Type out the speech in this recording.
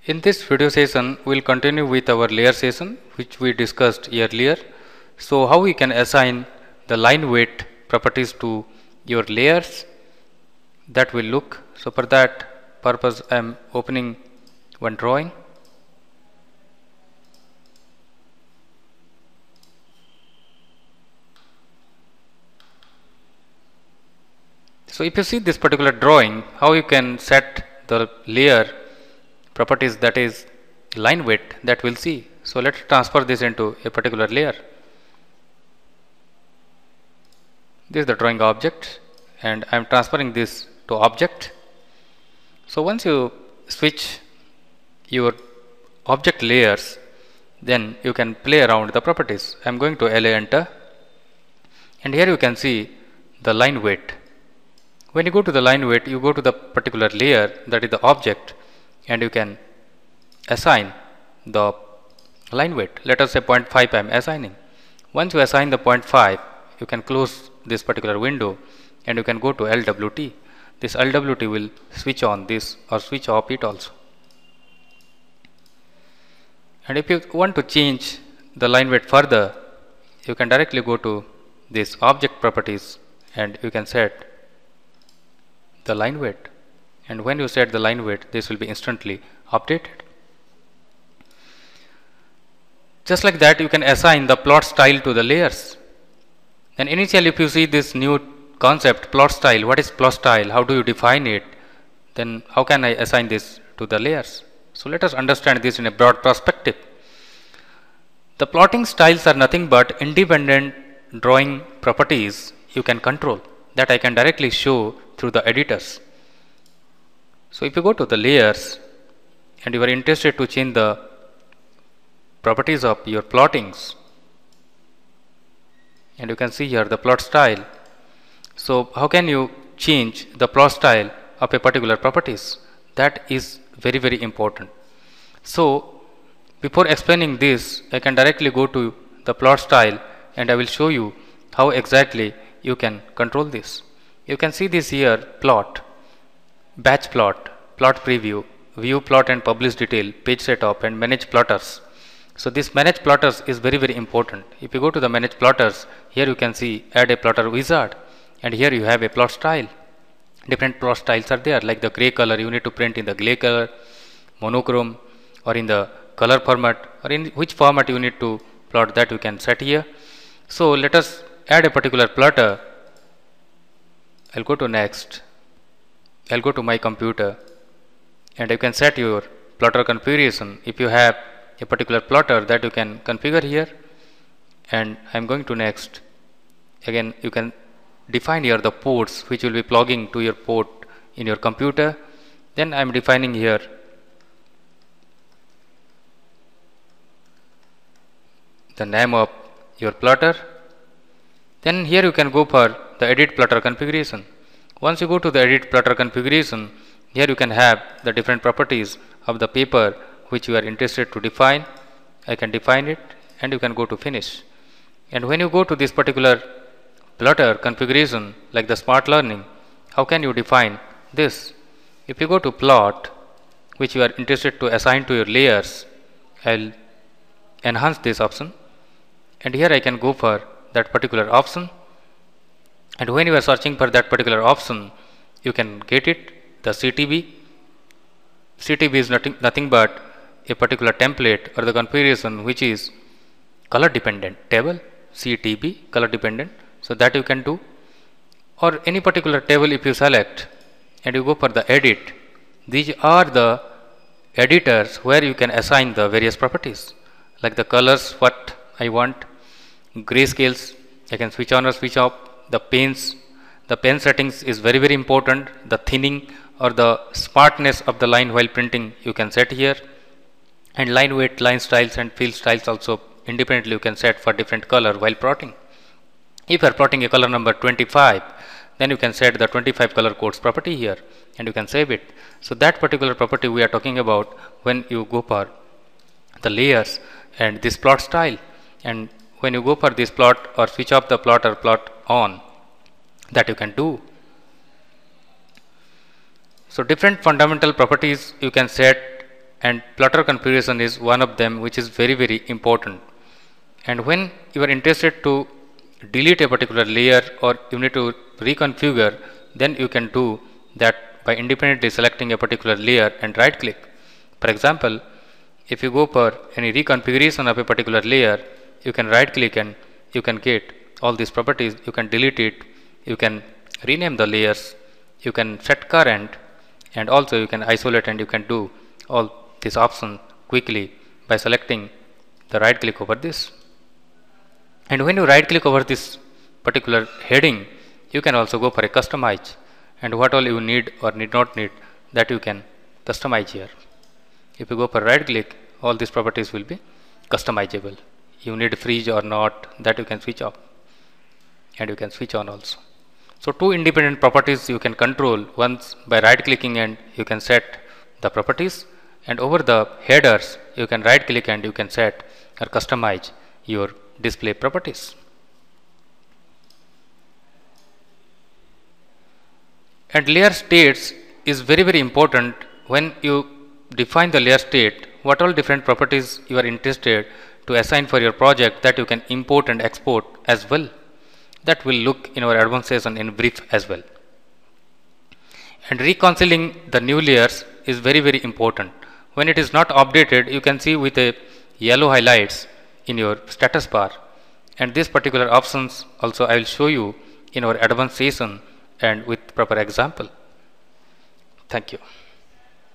In this video session, we will continue with our layer session which we discussed earlier. So, how we can assign the line weight properties to your layers, that will look. So, for that purpose I am opening one drawing. So, if you see this particular drawing, how you can set the layer properties, that is line weight, that we'll see. So, let's transfer this into a particular layer. This is the drawing object and I am transferring this to object. So, once you switch your object layers, then you can play around the properties. I am going to LA enter, and here you can see the line weight. When you go to the line weight, you go to the particular layer, that is the object, and you can assign the line weight. Let us say 0.5 I am assigning. Once you assign the 0.5, you can close this particular window and you can go to LWT. This LWT will switch on this or switch off it also. And if you want to change the line weight further, you can directly go to this object properties and you can set the line weight. And when you set the line weight, this will be instantly updated. Just like that, you can assign the plot style to the layers. And initially, if you see this new concept, plot style, what is plot style, how do you define it, then how can I assign this to the layers? So, let us understand this in a broad perspective. The plotting styles are nothing but independent drawing properties you can control, that I can directly show through the editors. So, if you go to the layers and you are interested to change the properties of your plottings, and you can see here the plot style. So, how can you change the plot style of a particular properties? That is very, very important. So, before explaining this, I can directly go to the plot style and I will show you how exactly you can control this. You can see this here: plot, batch plot, plot preview, view plot and publish detail, page setup, and manage plotters. So, this manage plotters is very, very important. If you go to the manage plotters, here you can see add a plotter wizard, and here you have a plot style. Different plot styles are there, like the gray color, you need to print in the gray color, monochrome, or in the color format, or in which format you need to plot, that you can set here. So, let us add a particular plotter. I will go to next, I will go to my computer, and you can set your plotter configuration. If you have a particular plotter, that you can configure here, and I am going to next. Again, you can define here the ports which will be plugging to your port in your computer. Then I am defining here the name of your plotter. Then here you can go for the edit plotter configuration. Once you go to the edit plotter configuration, here you can have the different properties of the paper which you are interested to define. I can define it and you can go to finish. And when you go to this particular plotter configuration, like the smart learning, how can you define this? If you go to plot, which you are interested to assign to your layers, I will enhance this option, and here I can go for that particular option. And when you are searching for that particular option, you can get it, the CTB. CTB is nothing but a particular template or the configuration which is color dependent table, CTB, color dependent. So, that you can do, or any particular table if you select and you go for the edit, these are the editors where you can assign the various properties, like the colors what I want, grayscales I can switch on or switch off, the pens, the pen settings is very, very important, the thinning or the smartness of the line while printing you can set here, and line weight, line styles and fill styles also independently you can set for different color while plotting. If you are plotting a color number 25, then you can set the 25 color codes property here and you can save it. So, that particular property we are talking about when you go for the layers and this plot style, and when you go for this plot or switch off the plot or plot on, that you can do. So, different fundamental properties you can set and plotter configuration is one of them, which is very important. And when you are interested to delete a particular layer or you need to reconfigure, then you can do that by independently selecting a particular layer and right click. For example, if you go for any reconfiguration of a particular layer, you can right click and you can get all these properties. You can delete it, you can rename the layers, you can set current, and also you can isolate, and you can do all these options quickly by selecting the right click over this. And when you right click over this particular heading, you can also go for a customize, and what all you need or need not need, that you can customize here. If you go for right click, all these properties will be customizable. You need freeze or not, that you can switch off, and you can switch on also. So two independent properties you can control, once by right clicking and you can set the properties, and over the headers you can right click and you can set or customize your display properties. And layer states is very important. When you define the layer state, what all different properties you are interested to assign for your project, that you can import and export as well. That will look in our advanced session in brief as well. And reconciling the new layers is very important. When it is not updated, you can see with a yellow highlights in your status bar, and this particular options also I will show you in our advanced session and with proper example. Thank you.